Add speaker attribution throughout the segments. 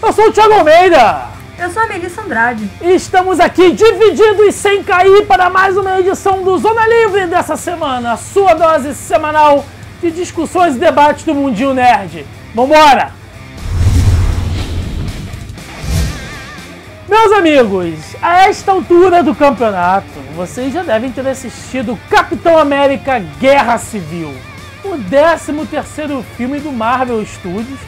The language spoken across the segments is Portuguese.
Speaker 1: Eu sou o Thiago Almeida.
Speaker 2: Eu sou a Melissa Andrade.
Speaker 1: E estamos aqui divididos sem cair para mais uma edição do Zona Livre dessa semana. A sua dose semanal de discussões e debates do Mundinho Nerd. Vambora! Meus amigos, a esta altura do campeonato, vocês já devem ter assistido Capitão América Guerra Civil, o 13º filme do Marvel Studios,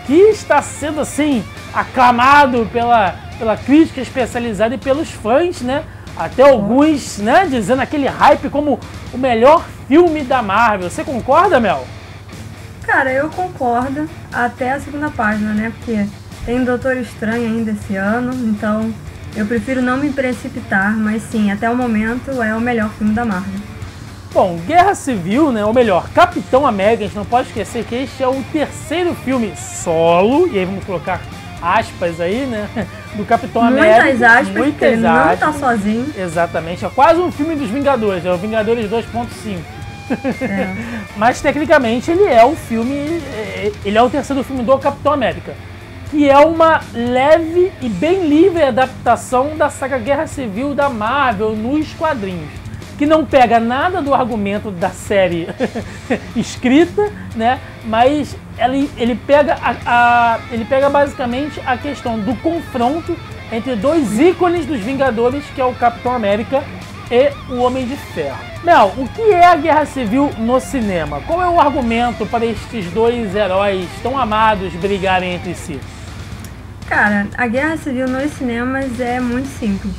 Speaker 1: que está sendo, assim, aclamado pela crítica especializada e pelos fãs, né? Até alguns, né, dizendo aquele hype como o melhor filme da Marvel. Você concorda, Mel?
Speaker 2: Cara, eu concordo até a segunda página, né? Porque tem Doutor Estranho ainda esse ano, então eu prefiro não me precipitar, mas sim, até o momento é o melhor filme da Marvel.
Speaker 1: Bom, Guerra Civil, né, ou melhor, Capitão América, a gente não pode esquecer que este é o 3º filme solo, e aí vamos colocar aspas aí, né, do Capitão América.
Speaker 2: Muitas aspas, porque ele não tá sozinho.
Speaker 1: Exatamente, é quase um filme dos Vingadores, é o Vingadores 2.5. É. Mas tecnicamente ele é o filme, ele é o 3º filme do Capitão América, que é uma leve e bem livre adaptação da saga Guerra Civil da Marvel nos quadrinhos, que não pega nada do argumento da série escrita, né? Mas ele pega basicamente a questão do confronto entre dois ícones dos Vingadores, que é o Capitão América e o Homem de Ferro. Mel, o que é a Guerra Civil no cinema? Qual é o argumento para estes dois heróis tão amados brigarem entre si?
Speaker 2: Cara, a Guerra Civil nos cinemas é muito simples.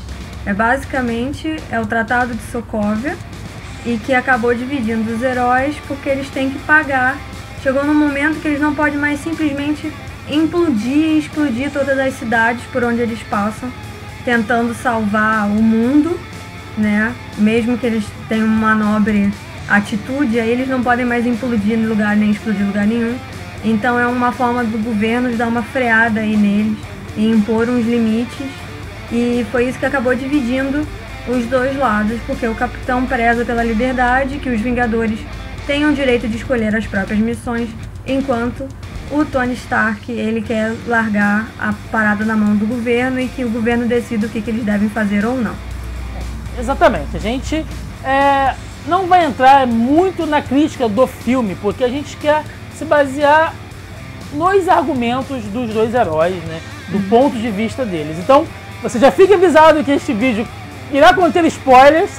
Speaker 2: Basicamente o Tratado de Sokovia, e que acabou dividindo os heróis porque eles têm que pagar. Chegou num momento que eles não podem mais simplesmente explodir todas as cidades por onde eles passam, tentando salvar o mundo, né? Mesmo que eles tenham uma nobre atitude, aí eles não podem mais implodir em lugar nem explodir em lugar nenhum. Então é uma forma do governo de dar uma freada aí neles e impor uns limites. E foi isso que acabou dividindo os dois lados, porque o Capitão preza pela liberdade, que os Vingadores tenham o direito de escolher as próprias missões, enquanto o Tony Stark, ele quer largar a parada na mão do governo e que o governo decida o que eles devem fazer ou não.
Speaker 1: Exatamente, a gente não vai entrar muito na crítica do filme, porque a gente quer se basear nos argumentos dos dois heróis, né, do ponto de vista deles. Então, você já fica avisado que este vídeo irá conter spoilers,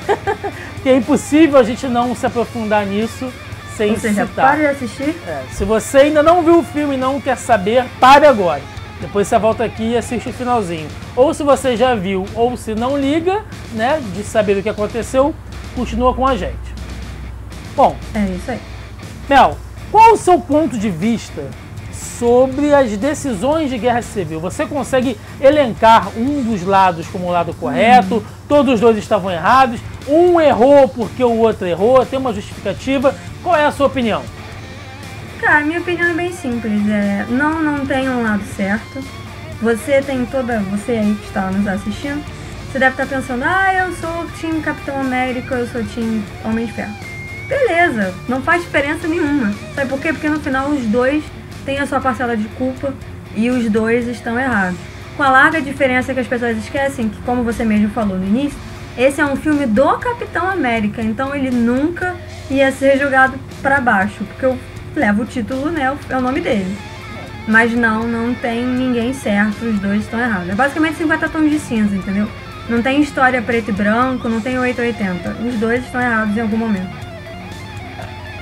Speaker 1: que é impossível a gente não se aprofundar nisso sem citar.
Speaker 2: Pare de assistir.
Speaker 1: Se você ainda não viu o filme e não quer saber, pare agora. Depois você volta aqui e assiste o finalzinho. Ou se você já viu, ou se não liga, né, de saber o que aconteceu, continua com a gente. Bom,
Speaker 2: é isso aí.
Speaker 1: Mel, qual o seu ponto de vista sobre as decisões de Guerra Civil? Você consegue elencar um dos lados como o lado correto? Todos os dois estavam errados? Um errou porque o outro errou? Tem uma justificativa? Qual é a sua opinião?
Speaker 2: Cara, minha opinião é bem simples. Não tem um lado certo. Você aí que está nos assistindo, você deve estar pensando, eu sou time Capitão América, eu sou time Homem de Ferro. Beleza, não faz diferença nenhuma. Sabe por quê? Porque no final os dois têm a sua parcela de culpa e os dois estão errados. Com a larga diferença que as pessoas esquecem, que como você mesmo falou no início, esse é um filme do Capitão América, então ele nunca ia ser jogado para baixo, porque leva o título, né, é o nome dele. Mas não tem ninguém certo, os dois estão errados. É basicamente 50 tons de cinza, entendeu? Não tem história preto e branco, não tem 880. Os dois estão errados em algum momento.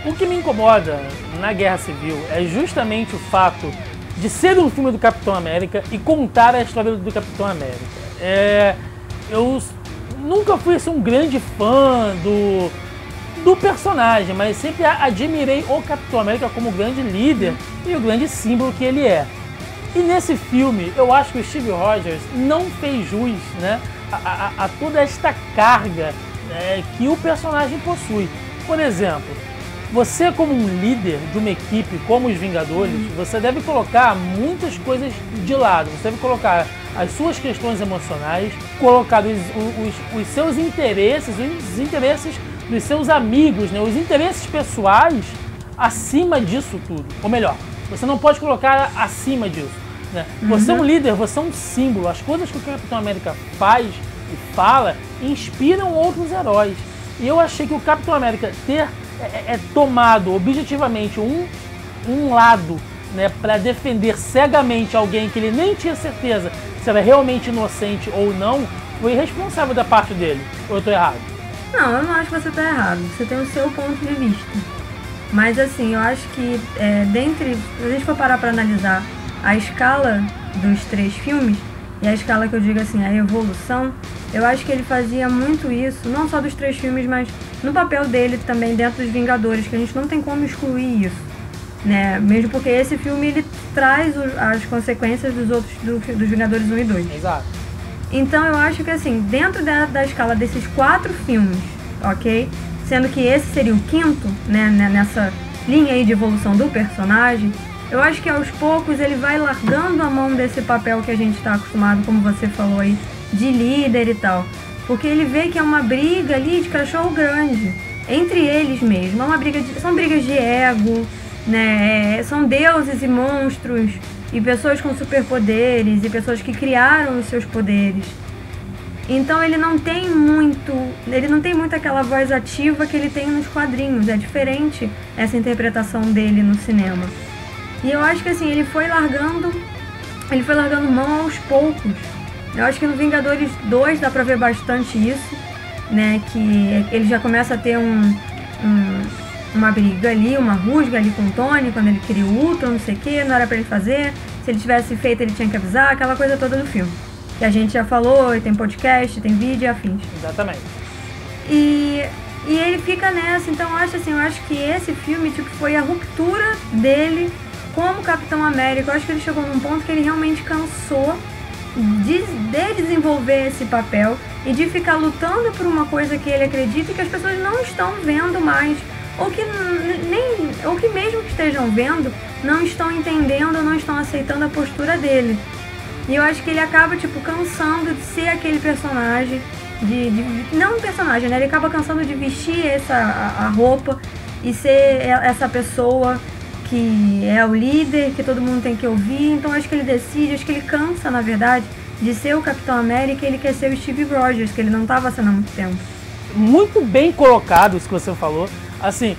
Speaker 1: O que me incomoda na Guerra Civil é justamente o fato de ser um filme do Capitão América e contar a história do Capitão América. Eu nunca fui assim, um grande fã do personagem, mas sempre admirei o Capitão América como grande líder e o grande símbolo que ele é. E nesse filme, eu acho que o Steve Rogers não fez jus, né, a toda esta carga que o personagem possui. Por exemplo, você como um líder de uma equipe como os Vingadores, você deve colocar muitas coisas de lado. Você deve colocar as suas questões emocionais, colocar os seus interesses, os interesses dos seus amigos, né? Os interesses pessoais acima disso tudo. Ou melhor, você não pode colocar acima disso. né? Você é um líder, você é um símbolo. As coisas que o Capitão América faz e fala inspiram outros heróis. E eu achei que o Capitão América ter tomado objetivamente um lado, né, para defender cegamente alguém que ele nem tinha certeza se era realmente inocente ou não, foi irresponsável da parte dele. Ou eu tô errado?
Speaker 2: Não, eu não acho que você tá errado. Você tem o seu ponto de vista. Mas assim, eu acho que se a gente for parar pra analisar a escala dos 3 filmes, e a escala que eu digo assim, a evolução, eu acho que ele fazia muito isso, não só dos 3 filmes, mas no papel dele também dentro dos Vingadores, que a gente não tem como excluir isso, né? Mesmo porque esse filme ele traz as consequências dos Vingadores 1 e 2.
Speaker 1: Exato.
Speaker 2: Então eu acho que assim, dentro da escala desses 4 filmes, ok? Sendo que esse seria o 5º, né, nessa linha aí de evolução do personagem, eu acho que aos poucos ele vai largando a mão desse papel que a gente está acostumado, como você falou aí, de líder e tal. Porque ele vê que é uma briga ali de cachorro grande, entre eles mesmo. São brigas de ego, né? São deuses e monstros, e pessoas com superpoderes, e pessoas que criaram os seus poderes. Então ele não tem muito aquela voz ativa que ele tem nos quadrinhos. É diferente essa interpretação dele no cinema. E eu acho que assim, ele foi largando mão aos poucos. Eu acho que no Vingadores 2 dá pra ver bastante isso, né? Que ele já começa a ter uma briga ali, uma rusga ali com o Tony, quando ele cria o Ultron, não sei o que, não era pra ele fazer. Se ele tivesse feito, ele tinha que avisar, aquela coisa toda do filme. Que a gente já falou, e tem podcast, tem vídeo e afins.
Speaker 1: Exatamente.
Speaker 2: E ele fica nessa, então eu acho que esse filme tipo, foi a ruptura dele como Capitão América. Eu acho que ele chegou num ponto que ele realmente cansou de desenvolver esse papel e de ficar lutando por uma coisa que ele acredita e que as pessoas não estão vendo mais, ou que mesmo que estejam vendo, não estão entendendo ou não estão aceitando a postura dele. E eu acho que ele acaba, tipo, cansando de ser aquele personagem, não um personagem, né? Ele acaba cansando de vestir a roupa e ser essa pessoa que é o líder, que todo mundo tem que ouvir. Então acho que ele decide, acho que ele cansa, na verdade, de ser o Capitão América, e ele quer ser o Steve Rogers, que ele não estava sendo há muito tempo.
Speaker 1: Muito bem colocado isso que você falou. Assim,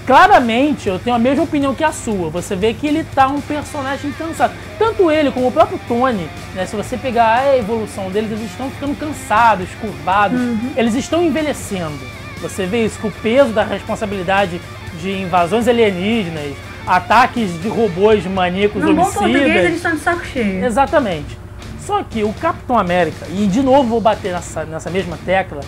Speaker 1: claramente eu tenho a mesma opinião que a sua. Você vê que ele tá um personagem cansado. Tanto ele como o próprio Tony, né? Se você pegar a evolução deles, eles estão ficando cansados, curvados. Eles estão envelhecendo. Você vê isso com o peso da responsabilidade de invasões alienígenas, ataques de robôs maníacos homicidas.
Speaker 2: No bom português, eles estão de saco cheio.
Speaker 1: Exatamente. Só que o Capitão América, e de novo vou bater nessa mesma tecla,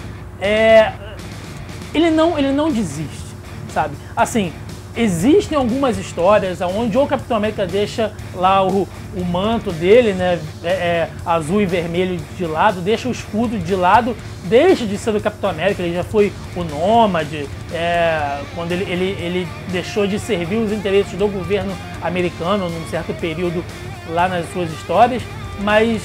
Speaker 1: ele não desiste, sabe? Assim, existem algumas histórias onde o Capitão América deixa lá o manto dele, né, azul e vermelho de lado, deixa o escudo de lado, deixa de ser o Capitão América, ele já foi o Nômade, quando ele deixou de servir os interesses do governo americano num certo período lá nas suas histórias, mas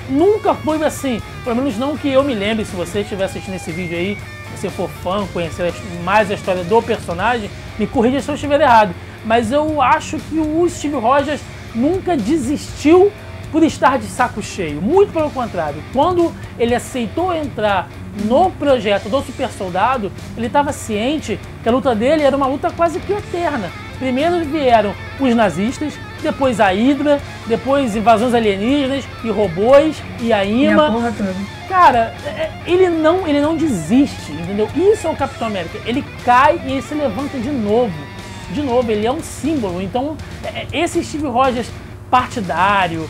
Speaker 1: nunca foi assim, pelo menos não que eu me lembre. Se você estiver assistindo esse vídeo aí, se você for fã, conhecer mais a história do personagem, me corrija se eu estiver errado, mas eu acho que o Steve Rogers nunca desistiu por estar de saco cheio, muito pelo contrário. Quando ele aceitou entrar no projeto do Super Soldado, ele estava ciente que a luta dele era uma luta quase que eterna. Primeiro vieram os nazistas, depois a Hydra, depois invasões alienígenas e robôs e a IMA.
Speaker 2: E a porra toda.
Speaker 1: Cara, ele não desiste, entendeu? Isso é o Capitão América. Ele cai e ele se levanta de novo. De novo, ele é um símbolo. Então, esse Steve Rogers partidário,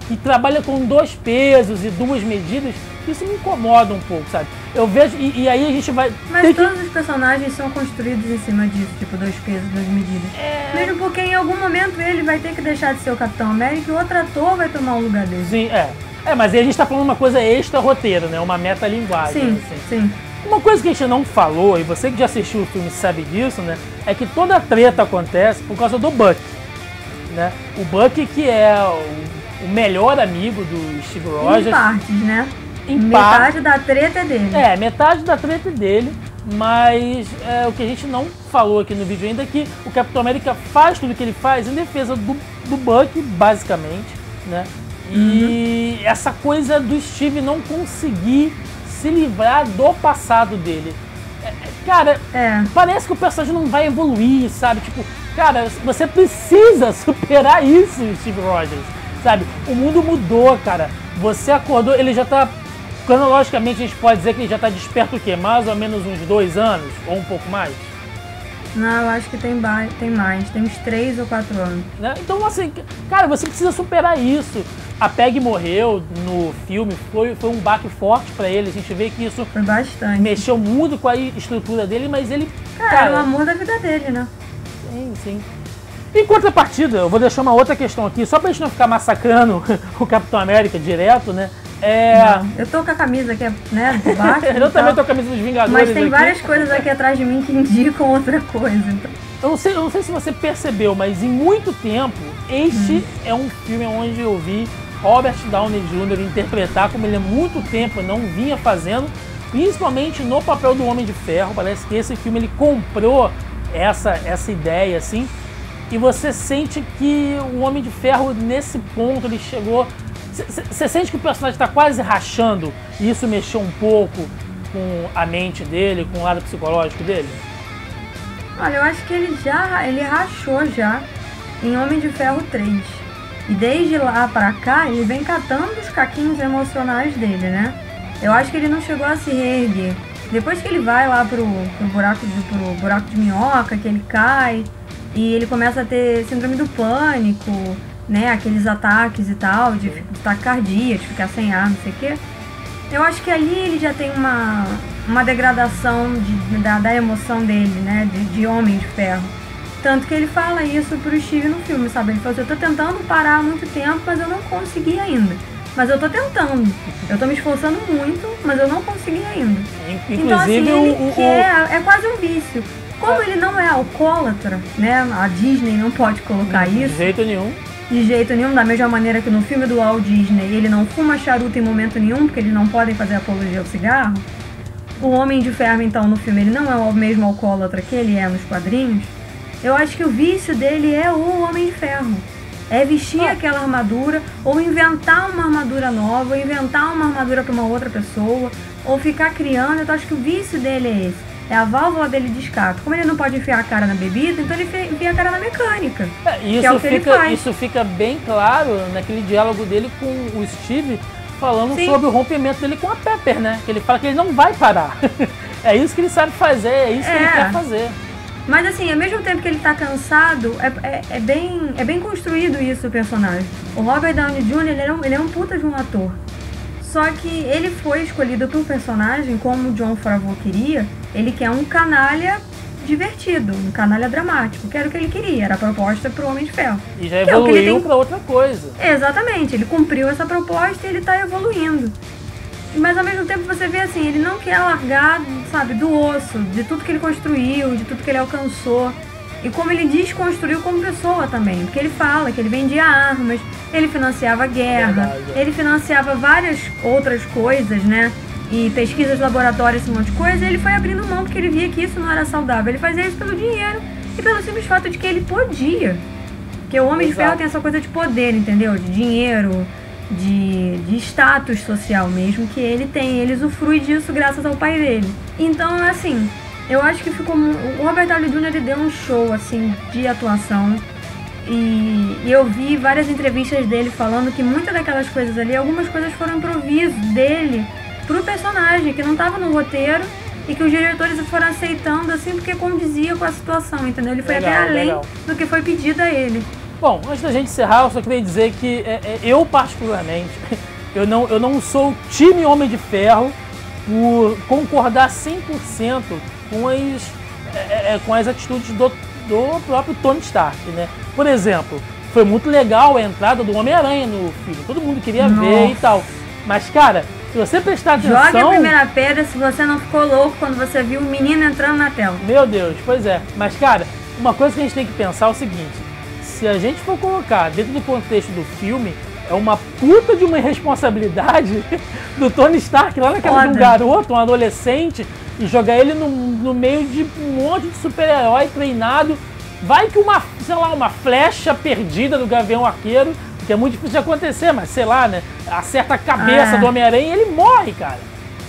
Speaker 1: que trabalha com 2 pesos e 2 medidas, isso me incomoda um pouco, sabe? Eu vejo, e aí a gente vai...
Speaker 2: Mas todos os personagens são construídos em cima disso, tipo 2 pesos, 2 medidas. Mesmo porque em algum momento ele vai ter que deixar de ser o Capitão América e outro ator vai tomar o lugar dele.
Speaker 1: Sim, mas aí a gente tá falando uma coisa extra-roteiro, né? Uma metalinguagem.
Speaker 2: Sim,
Speaker 1: assim.
Speaker 2: sim.
Speaker 1: Uma coisa que a gente não falou, e você que já assistiu o filme sabe disso, né? É que toda a treta acontece por causa do Bucky, né? O Bucky, que é o melhor amigo do Steve Rogers.
Speaker 2: Em partes, né?
Speaker 1: Em
Speaker 2: metade da treta é dele.
Speaker 1: Metade da treta é dele, Mas o que a gente não falou aqui no vídeo ainda é que o Capitão América faz tudo o que ele faz em defesa do Bucky, basicamente, né? E essa coisa do Steve não conseguir se livrar do passado dele. Cara, parece que o personagem não vai evoluir, sabe? Tipo, cara, você precisa superar isso, Steve Rogers, sabe? O mundo mudou, cara. Você acordou, ele já tá... Cronologicamente, a gente pode dizer que ele já tá desperto o quê? Mais ou menos uns 2 anos? Ou um pouco mais?
Speaker 2: Não, eu acho que tem mais. Tem uns 3 ou 4 anos.
Speaker 1: Né? Então, assim, cara, você precisa superar isso. A Peg morreu no filme, foi um baque forte pra ele. A gente vê que isso
Speaker 2: foi bastante.
Speaker 1: Mexeu muito com a estrutura dele, mas ele...
Speaker 2: Cara, é o amor da vida dele, né?
Speaker 1: Sim, sim. Em contrapartida, eu vou deixar uma outra questão aqui, só pra gente não ficar massacrando o Capitão América direto, né?
Speaker 2: Não, eu tô com a camisa aqui, né, do Batman.
Speaker 1: Eu também tô com a camisa dos Vingadores.
Speaker 2: Mas tem várias coisas aqui atrás de mim que indicam outra coisa. Então.
Speaker 1: Eu não sei se você percebeu, mas em muito tempo, este é um filme onde eu vi Robert Downey Jr. interpretar como ele há muito tempo não vinha fazendo, principalmente no papel do Homem de Ferro. Parece que esse filme ele comprou essa ideia, assim, e você sente que o Homem de Ferro, nesse ponto, ele chegou... Você sente que o personagem está quase rachando e isso mexeu um pouco com a mente dele, com o lado psicológico dele?
Speaker 2: Olha, eu acho que ele rachou já em Homem de Ferro 3. E desde lá pra cá, ele vem catando os caquinhos emocionais dele, né? Eu acho que ele não chegou a se reerguer. Depois que ele vai lá pro buraco de minhoca, que ele cai, e ele começa a ter síndrome do pânico, né, aqueles ataques e tal, de taquicardia, de ficar sem ar, não sei o quê. Eu acho que ali ele já tem uma degradação da emoção dele, né, de Homem de Ferro. Tanto que ele fala isso pro Steve no filme, sabe? Ele falou assim, eu tô tentando parar há muito tempo, mas eu não consegui ainda. Mas eu tô tentando. Eu tô me esforçando muito, mas eu não consegui ainda.
Speaker 1: Inclusive,
Speaker 2: então, assim, ele quer, é quase um vício. Como ele não é alcoólatra, né, a Disney não pode colocar isso.
Speaker 1: De jeito nenhum.
Speaker 2: De jeito nenhum, da mesma maneira que no filme do Walt Disney ele não fuma charuto em momento nenhum, porque eles não podem fazer apologia ao cigarro. O Homem de Ferro, então, no filme, ele não é o mesmo alcoólatra que ele é nos quadrinhos. Eu acho que o vício dele é o Homem de Ferro. É vestir aquela armadura, ou inventar uma armadura nova, ou inventar uma armadura para uma outra pessoa, ou ficar criando. Eu acho que o vício dele é esse. É a válvula dele de escape. Como ele não pode enfiar a cara na bebida, então ele enfia a cara na mecânica. Que é o que ele faz.
Speaker 1: Isso fica bem claro naquele diálogo dele com o Steve, falando sobre o rompimento dele com a Pepper, né? Que ele fala que ele não vai parar. É isso que ele sabe fazer, é isso que ele quer fazer.
Speaker 2: Mas assim, ao mesmo tempo que ele tá cansado, é bem construído isso, o personagem. O Robert Downey Jr., ele é um puta de um ator. Só que ele foi escolhido pro personagem, como o Jon Favreau queria. Ele quer um canalha divertido, um canalha dramático, que era o que ele queria, era a proposta pro Homem de Ferro.
Speaker 1: E já evoluiu pra outra coisa.
Speaker 2: Exatamente, ele cumpriu essa proposta e ele tá evoluindo. Mas ao mesmo tempo você vê assim, ele não quer largar, sabe, do osso, de tudo que ele construiu, de tudo que ele alcançou. E como ele desconstruiu como pessoa também, porque ele fala que ele vendia armas, ele financiava guerra, ele financiava várias outras coisas, né? E pesquisas de laboratório, esse monte de coisa, e ele foi abrindo mão porque ele via que isso não era saudável. Ele fazia isso pelo dinheiro e pelo simples fato de que ele podia. Porque o Homem de Ferro tem essa coisa de poder, entendeu? De dinheiro, de status social mesmo, que ele tem. Ele usufrui disso graças ao pai dele. Então, assim, eu acho que ficou... O Robert Downey Jr. ele deu um show, assim, de atuação. E eu vi várias entrevistas dele falando que muitas daquelas coisas ali, algumas coisas foram improviso dele pro personagem, que não estava no roteiro e que os diretores foram aceitando assim porque condizia com a situação, entendeu? Ele foi até além do que foi pedido a ele.
Speaker 1: Bom, antes da gente encerrar, eu só queria dizer que eu particularmente, eu não sou time Homem de Ferro por concordar 100% com as atitudes do próprio Tony Stark, né? Por exemplo, foi muito legal a entrada do Homem-Aranha no filme, todo mundo queria ver e tal, mas cara, se você prestar atenção...
Speaker 2: Jogue a primeira pedra se você não ficou louco quando você viu o menino entrando na tela.
Speaker 1: Meu Deus, pois é. Mas, cara, uma coisa que a gente tem que pensar é o seguinte. Se a gente for colocar dentro do contexto do filme, é uma puta de uma irresponsabilidade do Tony Stark lá na casa de um garoto, um adolescente, e jogar ele no meio de um monte de super-herói treinado. Vai que uma flecha perdida do Gavião Arqueiro, que é muito difícil de acontecer, mas sei lá, né? Acerta a cabeça do Homem-Aranha e ele morre, cara.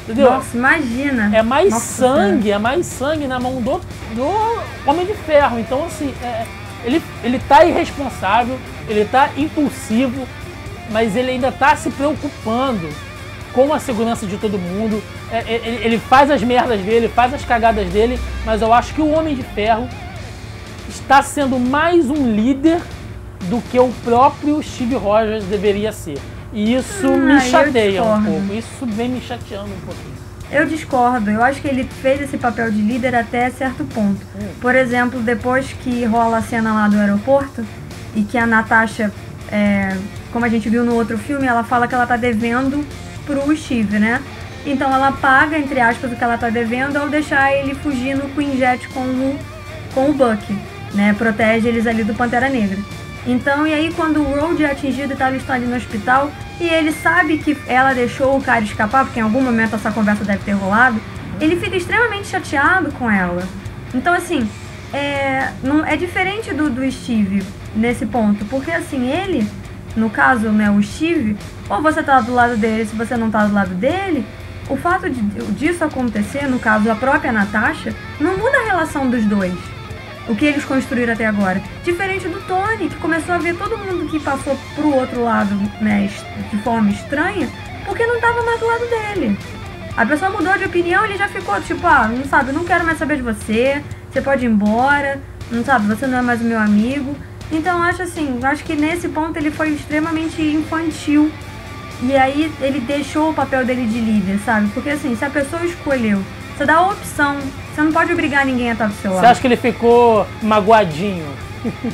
Speaker 1: Entendeu?
Speaker 2: Nossa, imagina.
Speaker 1: É mais sangue na mão do Homem de Ferro. Então, assim, ele tá irresponsável, ele tá impulsivo, mas ele ainda tá se preocupando com a segurança de todo mundo. Ele faz as merdas dele, faz as cagadas dele, mas eu acho que o Homem de Ferro está sendo mais um líder do que o próprio Steve Rogers deveria ser. E isso me chateia um pouco. Isso vem me chateando um pouquinho.
Speaker 2: Eu discordo. Eu acho que ele fez esse papel de líder até certo ponto. Por exemplo, depois que rola a cena lá do aeroporto e que a Natasha, como a gente viu no outro filme, ela fala que ela tá devendo pro Steve, né? Então ela paga, entre aspas, o que ela tá devendo ao deixar ele fugir no Queen Jet com o Bucky, né? Protege eles ali do Pantera Negra. Então, e aí quando o Rhodey é atingido e ele está ali no hospital, e ele sabe que ela deixou o cara escapar, porque em algum momento essa conversa deve ter rolado, ele fica extremamente chateado com ela. Então, assim, é diferente do Steve nesse ponto, porque assim, ele, no caso, né, o Steve, ou você tá do lado dele, se você não tá do lado dele, o fato disso acontecer, no caso, a própria Natasha, não muda a relação dos dois. O que eles construíram até agora. Diferente do Tony, que começou a ver todo mundo que passou pro outro lado, né, de forma estranha, porque não tava mais do lado dele. A pessoa mudou de opinião, ele já ficou tipo, não sabe, não quero mais saber de você, você pode ir embora, não sabe, você não é mais o meu amigo. Então acho que nesse ponto ele foi extremamente infantil. E aí ele deixou o papel dele de líder, sabe? Porque assim, se a pessoa escolheu, você dá a opção, você não pode obrigar ninguém a estar do seu lado.
Speaker 1: Você acha que ele ficou magoadinho?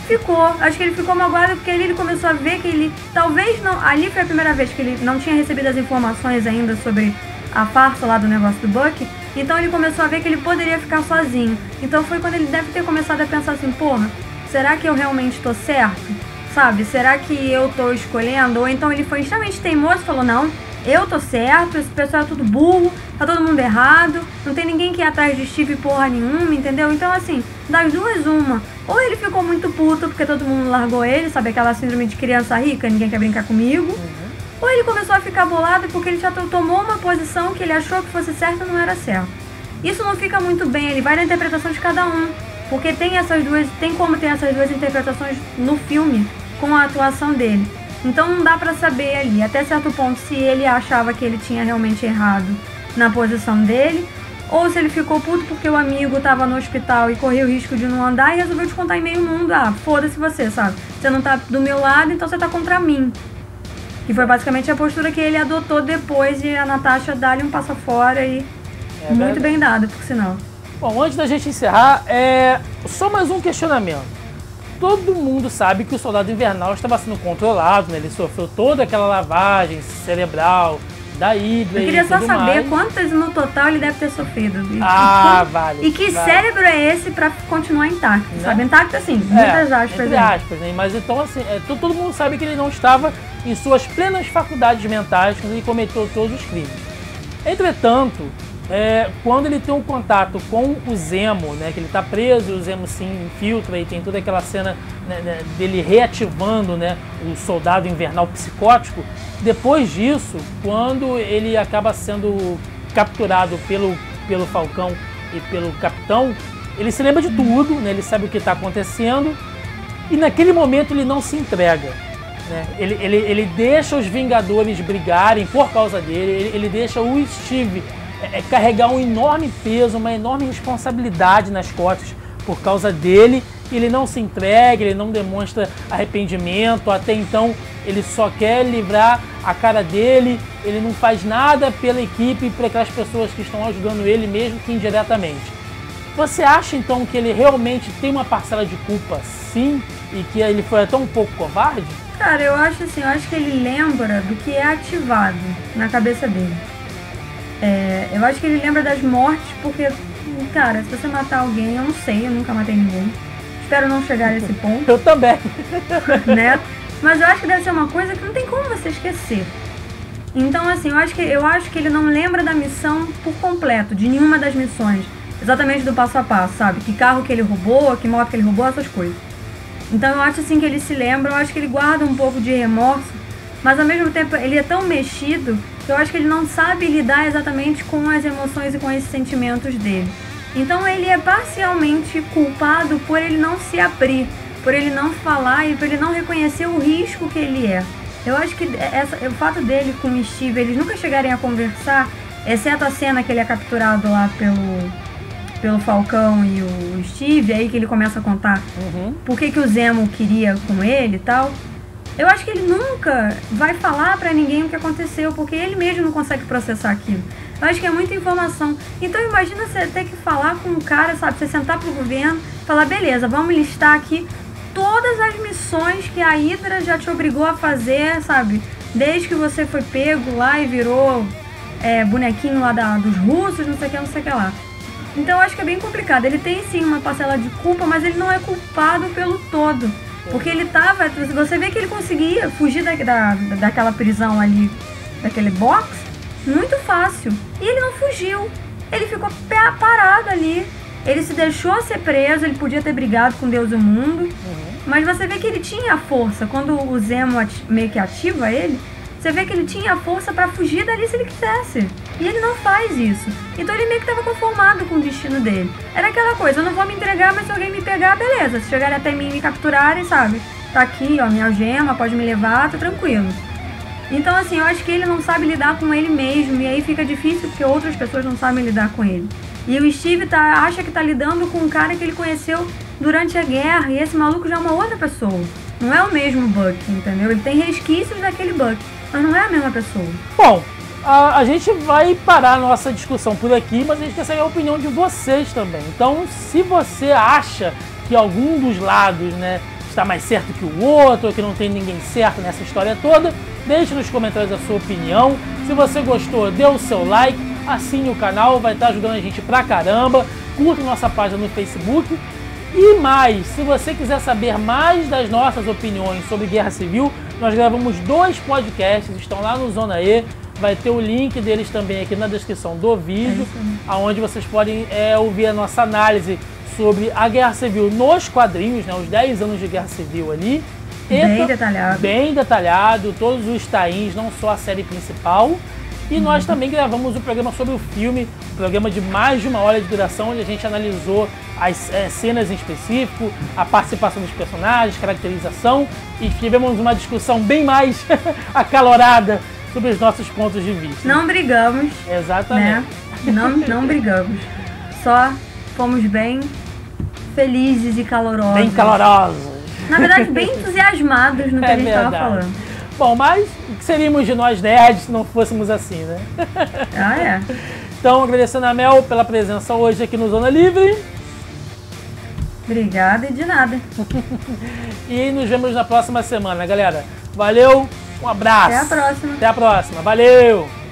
Speaker 2: Ficou, acho que ele ficou magoado porque ele começou a ver que ele, talvez não, ali foi a primeira vez que ele não tinha recebido as informações ainda sobre a farsa lá do negócio do Bucky, então ele começou a ver que ele poderia ficar sozinho. Então foi quando ele deve ter começado a pensar assim, porra, será que eu realmente tô certo? Sabe, será que eu tô escolhendo? Ou então ele foi extremamente teimoso e falou, não, eu tô certo, esse pessoal é tudo burro, tá todo mundo errado, não tem ninguém que ir atrás de Steve porra nenhuma, entendeu? Então assim, das duas uma, ou ele ficou muito puto porque todo mundo largou ele, sabe aquela síndrome de criança rica, ninguém quer brincar comigo, ou ele começou a ficar bolado porque ele já tomou uma posição que ele achou que fosse certa e não era certa. Isso não fica muito bem, ele vai na interpretação de cada um, porque tem como ter essas duas interpretações no filme com a atuação dele. Então não dá pra saber ali, até certo ponto, se ele achava que ele tinha realmente errado na posição dele, ou se ele ficou puto porque o amigo tava no hospital e corria o risco de não andar e resolveu te contar em meio mundo. Foda-se você, sabe? Você não tá do meu lado, então você tá contra mim. Que foi basicamente a postura que ele adotou depois de a Natasha dar-lhe um passo fora e muito bem dado, por sinal.
Speaker 1: Bom, antes da gente encerrar, só mais um questionamento. Todo mundo sabe que o Soldado Invernal estava sendo controlado, né? Ele sofreu toda aquela lavagem cerebral da Hydra.
Speaker 2: Eu queria só saber quantas no total ele deve ter sofrido.
Speaker 1: Vale.
Speaker 2: E que cérebro é esse pra continuar intacto, né? Sabe? Intacto assim, muitas aspas.
Speaker 1: Entre aspas, né? Mas então assim, todo mundo sabe que ele não estava em suas plenas faculdades mentais quando ele cometeu todos os crimes. Entretanto, quando ele tem um contato com o Zemo, né, que ele está preso, o Zemo se infiltra e tem toda aquela cena, né, dele reativando, né, o Soldado Invernal psicótico. Depois disso, quando ele acaba sendo capturado pelo Falcão e pelo Capitão, ele se lembra de tudo, né, ele sabe o que está acontecendo e naquele momento ele não se entrega. Né? Ele deixa os Vingadores brigarem por causa dele, ele deixa o Steve carregar um enorme peso, uma enorme responsabilidade nas costas por causa dele. Ele não se entrega, ele não demonstra arrependimento, até então ele só quer livrar a cara dele, ele não faz nada pela equipe e para aquelas pessoas que estão ajudando ele, mesmo que indiretamente. Você acha então que ele realmente tem uma parcela de culpa, sim, e que ele foi até um pouco covarde?
Speaker 2: Cara, eu acho que ele lembra do que é ativado na cabeça dele. Eu acho que ele lembra das mortes porque, cara, se você matar alguém, eu não sei, eu nunca matei ninguém. Espero não chegar a esse ponto.
Speaker 1: Eu também.
Speaker 2: Né? Mas eu acho que deve ser uma coisa que não tem como você esquecer. Então, assim, eu acho que ele não lembra da missão por completo, de nenhuma das missões. Exatamente do passo a passo, sabe? Que carro que ele roubou, que moto que ele roubou, essas coisas. Então eu acho assim que ele se lembra, eu acho que ele guarda um pouco de remorso, mas ao mesmo tempo ele é tão mexido que eu acho que ele não sabe lidar exatamente com as emoções e com esses sentimentos dele. Então ele é parcialmente culpado por ele não se abrir, por ele não falar e por ele não reconhecer o risco que ele é. Eu acho que o fato dele com o Steve, eles nunca chegarem a conversar, exceto a cena que ele é capturado lá pelo Falcão e o Steve, aí que ele começa a contar por que o Zemo queria com ele e tal. Eu acho que ele nunca vai falar pra ninguém o que aconteceu, porque ele mesmo não consegue processar aquilo. Eu acho que é muita informação. Então imagina você ter que falar com um cara, sabe, você sentar pro governo, falar, beleza, vamos listar aqui todas as missões que a Hydra já te obrigou a fazer, sabe, desde que você foi pego lá e virou bonequinho lá dos russos, não sei o que lá. Então eu acho que é bem complicado. Ele tem sim uma parcela de culpa, mas ele não é culpado pelo todo. Porque ele tava... Você vê que ele conseguia fugir daquela prisão ali, daquele box, muito fácil. E ele não fugiu. Ele ficou parado ali. Ele se deixou ser preso, ele podia ter brigado com Deus e o mundo. Mas você vê que ele tinha a força. Quando o Zemo meio que ativa ele, você vê que ele tinha a força pra fugir dali se ele quisesse. E ele não faz isso. Então ele meio que estava conformado com o destino dele. Era aquela coisa, eu não vou me entregar, mas se alguém me pegar, beleza. Se chegarem até mim e me capturarem, sabe? Tá aqui, ó, minha algema, pode me levar, tá tranquilo. Então assim, eu acho que ele não sabe lidar com ele mesmo. E aí fica difícil porque outras pessoas não sabem lidar com ele. E o Steve acha que tá lidando com um cara que ele conheceu durante a guerra. E esse maluco já é uma outra pessoa. Não é o mesmo Buck, entendeu? Ele tem resquícios daquele Buck, mas não é a mesma pessoa.
Speaker 1: Bom, a gente vai parar a nossa discussão por aqui, mas a gente quer saber a opinião de vocês também. Então, se você acha que algum dos lados, né, está mais certo que o outro, ou que não tem ninguém certo nessa história toda, deixe nos comentários a sua opinião. Se você gostou, dê o seu like, assine o canal, vai estar ajudando a gente pra caramba. Curta nossa página no Facebook. E mais, se você quiser saber mais das nossas opiniões sobre Guerra Civil, nós gravamos 2 podcasts, estão lá no Zona E. Vai ter o link deles também aqui na descrição do vídeo, onde vocês podem ouvir a nossa análise sobre a Guerra Civil nos quadrinhos, né, os 10 anos de Guerra Civil ali.
Speaker 2: Bem detalhado.
Speaker 1: Bem detalhado, todos os tains, não só a série principal. E nós também gravamos um programa sobre o filme, um programa de mais de 1 hora de duração, onde a gente analisou as cenas em específico, a participação dos personagens, caracterização, e tivemos uma discussão bem mais acalorada sobre os nossos pontos de vista.
Speaker 2: Não brigamos.
Speaker 1: Exatamente.
Speaker 2: Né? Não brigamos. Só fomos bem felizes e calorosos.
Speaker 1: Bem calorosos.
Speaker 2: Na verdade, bem entusiasmados no que a gente estava falando.
Speaker 1: Bom, mas o que seríamos de nós nerds se não fôssemos assim, né?
Speaker 2: Ah, é.
Speaker 1: Então, agradecendo a Mel pela presença hoje aqui no Zona Livre.
Speaker 2: Obrigada e de nada.
Speaker 1: E nos vemos na próxima semana, galera. Valeu, um abraço.
Speaker 2: Até a próxima.
Speaker 1: Até a próxima. Valeu!